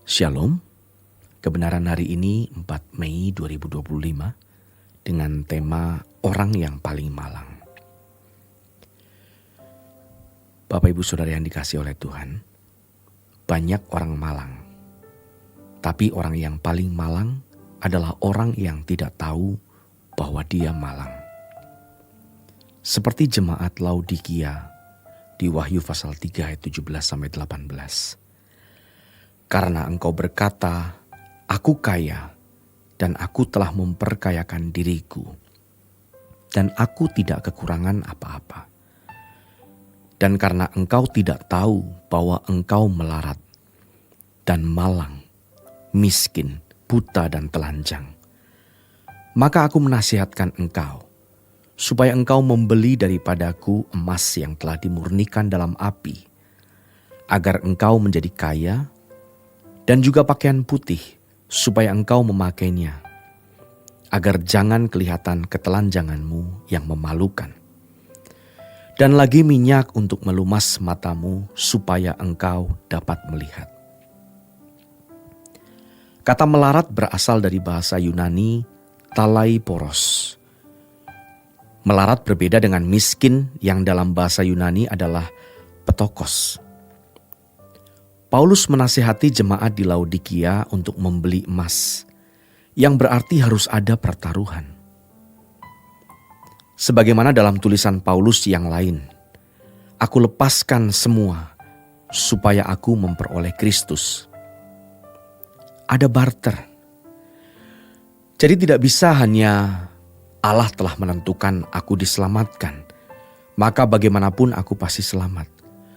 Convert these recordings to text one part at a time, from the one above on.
Shalom, kebenaran hari ini 4 Mei 2025 dengan tema orang yang paling malang. Bapak Ibu Saudara yang dikasihi oleh Tuhan, banyak orang malang. Tapi orang yang paling malang adalah orang yang tidak tahu bahwa dia malang. Seperti jemaat Laodikia di Wahyu pasal 3 ayat 17-18. Karena engkau berkata, aku kaya dan aku telah memperkayakan diriku. Dan aku tidak kekurangan apa-apa. Dan karena engkau tidak tahu bahwa engkau melarat dan malang, miskin, buta dan telanjang. Maka aku menasihatkan engkau, supaya engkau membeli daripadaku emas yang telah dimurnikan dalam api, agar engkau menjadi kaya, dan juga pakaian putih, supaya engkau memakainya, agar jangan kelihatan ketelanjanganmu yang memalukan. Dan lagi minyak untuk melumas matamu, supaya engkau dapat melihat. Kata melarat berasal dari bahasa Yunani talaiporos. Melarat berbeda dengan miskin yang dalam bahasa Yunani adalah petokos. Paulus menasihati jemaat di Laodikia untuk membeli emas, yang berarti harus ada pertaruhan. Sebagaimana dalam tulisan Paulus yang lain, aku lepaskan semua supaya aku memperoleh Kristus. Ada barter. Jadi tidak bisa hanya Allah telah menentukan aku diselamatkan, maka bagaimanapun aku pasti selamat.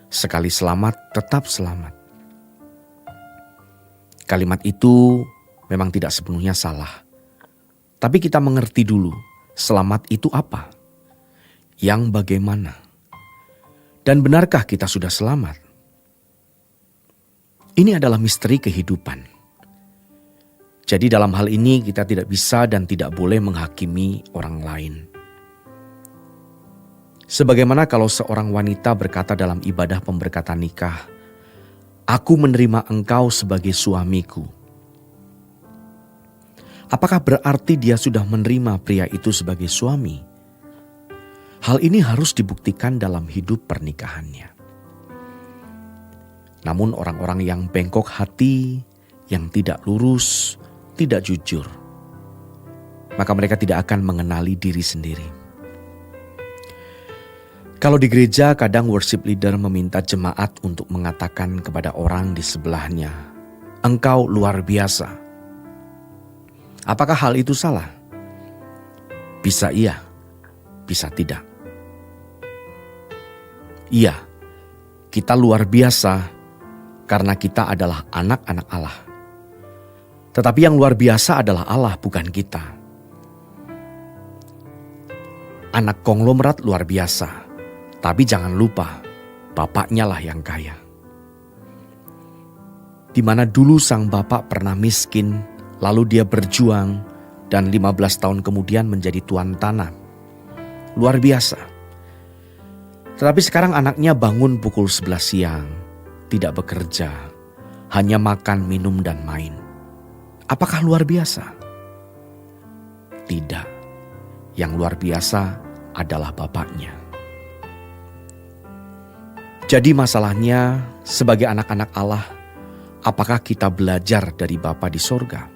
Sekali selamat, tetap selamat. Kalimat itu memang tidak sepenuhnya salah. Tapi kita mengerti dulu, selamat itu apa? Yang bagaimana? Dan benarkah kita sudah selamat? Ini adalah misteri kehidupan. Jadi dalam hal ini kita tidak bisa dan tidak boleh menghakimi orang lain. Sebagaimana kalau seorang wanita berkata dalam ibadah pemberkatan nikah, aku menerima engkau sebagai suamiku. Apakah berarti dia sudah menerima pria itu sebagai suami? Hal ini harus dibuktikan dalam hidup pernikahannya. Namun orang-orang yang bengkok hati, yang tidak lurus, tidak jujur, maka mereka tidak akan mengenali diri sendiri. Kalau di gereja kadang worship leader meminta jemaat untuk mengatakan kepada orang di sebelahnya, engkau luar biasa. Apakah hal itu salah? Bisa iya, bisa tidak. Iya, kita luar biasa karena kita adalah anak-anak Allah. Tetapi yang luar biasa adalah Allah, bukan kita. Anak konglomerat luar biasa. Tapi jangan lupa, bapaknya lah yang kaya. Di mana dulu sang bapak pernah miskin, lalu dia berjuang, dan 15 tahun kemudian menjadi tuan tanah. Luar biasa. Tetapi sekarang anaknya bangun pukul 11 siang, tidak bekerja, hanya makan, minum, dan main. Apakah luar biasa? Tidak. Yang luar biasa adalah bapaknya. Jadi masalahnya sebagai anak-anak Allah, apakah kita belajar dari Bapa di sorga?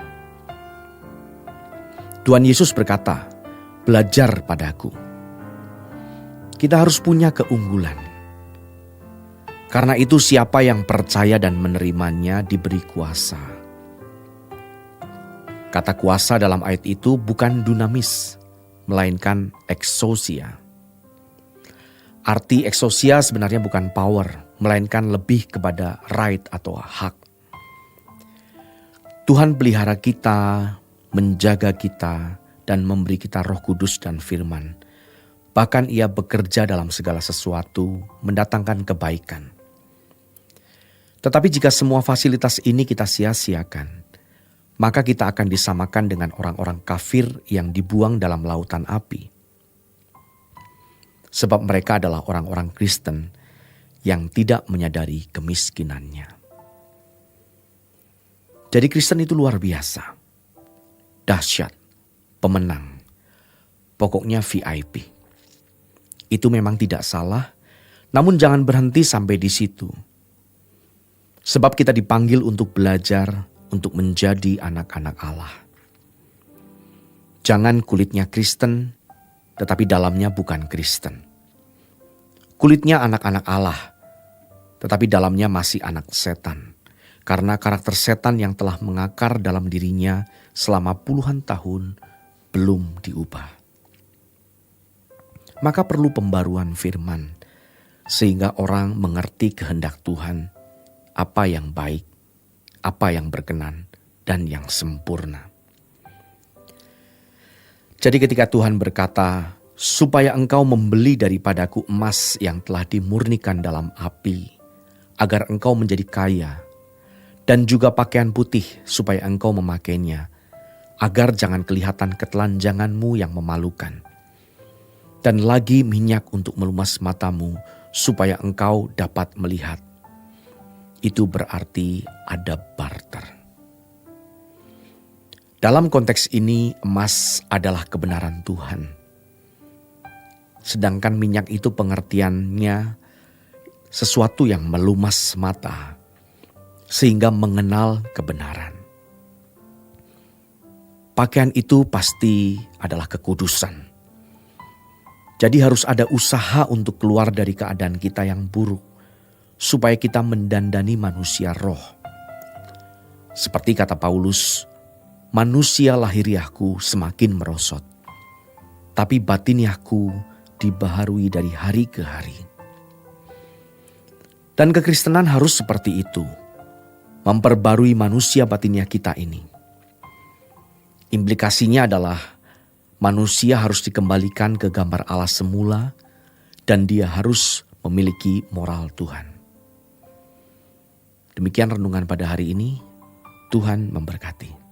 Tuhan Yesus berkata, belajar padaku. Kita harus punya keunggulan. Karena itu siapa yang percaya dan menerimanya diberi kuasa. Kata kuasa dalam ayat itu bukan dunamis, melainkan exousia. Arti exousia sebenarnya bukan power, melainkan lebih kepada right atau hak. Tuhan pelihara kita, menjaga kita, dan memberi kita Roh Kudus dan firman. Bahkan Ia bekerja dalam segala sesuatu, mendatangkan kebaikan. Tetapi jika semua fasilitas ini kita sia-siakan, maka kita akan disamakan dengan orang-orang kafir yang dibuang dalam lautan api. Sebab mereka adalah orang-orang Kristen yang tidak menyadari kemiskinannya. Jadi Kristen itu luar biasa, dahsyat, pemenang, pokoknya VIP. Itu memang tidak salah, namun jangan berhenti sampai di situ. Sebab kita dipanggil untuk belajar, untuk menjadi anak-anak Allah. Jangan kulitnya Kristen, tetapi dalamnya bukan Kristen. Kulitnya anak-anak Allah, tetapi dalamnya masih anak setan. Karena karakter setan yang telah mengakar dalam dirinya selama puluhan tahun belum diubah. Maka perlu pembaruan firman, sehingga orang mengerti kehendak Tuhan, apa yang baik, apa yang berkenan, dan yang sempurna. Jadi ketika Tuhan berkata, supaya engkau membeli daripadaku emas yang telah dimurnikan dalam api, agar engkau menjadi kaya, dan juga pakaian putih supaya engkau memakainya, agar jangan kelihatan ketelanjanganmu yang memalukan. Dan lagi minyak untuk melumas matamu, supaya engkau dapat melihat. Itu berarti ada barter. Dalam konteks ini, emas adalah kebenaran Tuhan. Sedangkan minyak itu pengertiannya sesuatu yang melumas mata, sehingga mengenal kebenaran. Pakaian itu pasti adalah kekudusan. Jadi harus ada usaha untuk keluar dari keadaan kita yang buruk, supaya kita mendandani manusia roh. Seperti kata Paulus, manusia lahiriahku semakin merosot, tapi batiniahku dibaharui dari hari ke hari. Dan kekristenan harus seperti itu, memperbarui manusia batiniah kita ini. Implikasinya adalah manusia harus dikembalikan ke gambar Allah semula, dan dia harus memiliki moral Tuhan. Demikian renungan pada hari ini. Tuhan memberkati.